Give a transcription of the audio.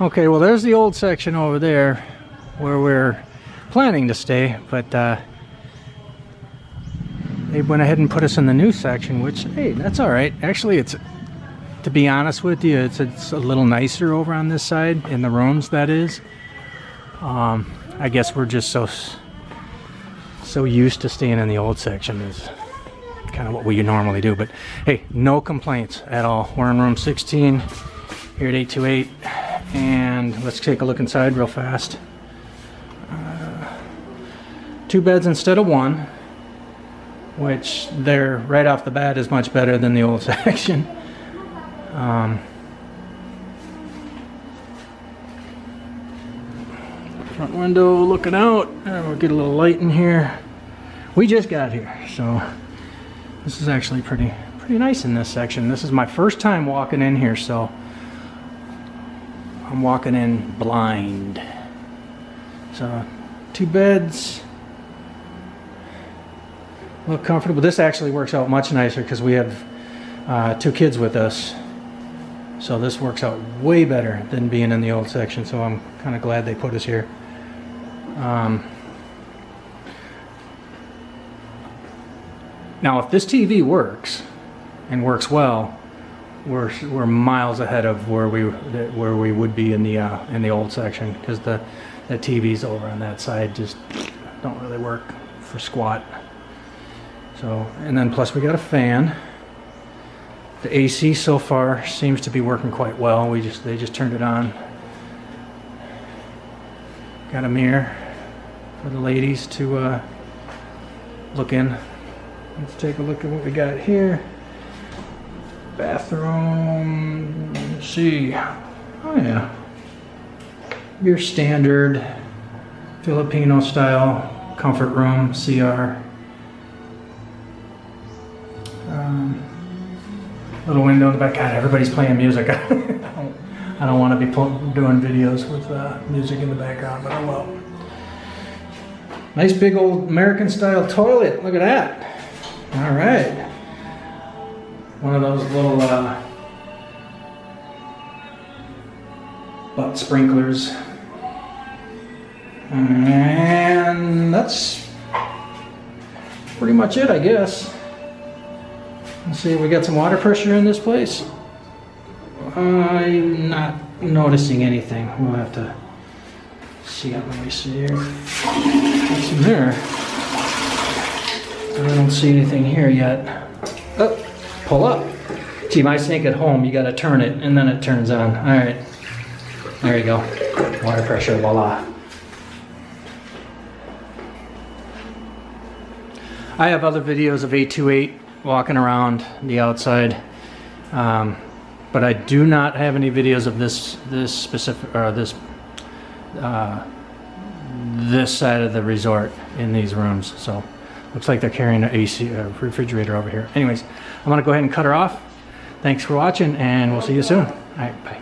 Okay, well there's the old section over there where we're planning to stay, but they went ahead and put us in the new section, which, hey, that's all right. Actually, it's, to be honest with you, it's a little nicer over on this side in the rooms, that is. I guess we're just so used to staying in the old section is kind of what we normally do. But hey, no complaints at all. We're in room 16 here at 828, and let's take a look inside real fast. 2 beds instead of 1, which there right off the bat is much better than the old section. Front window looking out, and we'll get a little light in here. We just got here, so this is actually pretty nice in this section. This is my first time walking in here, so I'm walking in blind. So 2 beds, look comfortable. This actually works out much nicer because we have 2 kids with us, so this works out way better than being in the old section. So I'm kind of glad they put us here. Now, if this TV works and works well, we're miles ahead of where we would be in the old section, because the TVs over on that side just don't really work for squat. So, and then plus we got a fan. The AC so far seems to be working quite well. They just turned it on. Got a mirror for the ladies to look in. Let's take a look at what we got here. Bathroom, let's see. Oh yeah. Your standard Filipino style comfort room, CR. Little window in the back. God, everybody's playing music. I don't want to be doing videos with music in the background, but I will. Nice big old American style toilet. Look at that. All right. One of those little butt sprinklers. And that's pretty much it, I guess. Let's see, we got some water pressure in this place. I'm not noticing anything. We'll have to see. Let me see here. What's in there? I don't see anything here yet. Oh, pull up. See, my sink at home, you gotta turn it and then it turns on. All right, there you go. Water pressure, voila. I have other videos of 828 walking around the outside, but I do not have any videos of this specific, or this side of the resort in these rooms. So looks like they're carrying an AC refrigerator over here. Anyways, I'm gonna go ahead and cut her off. Thanks for watching, and we'll see you soon. All right, bye.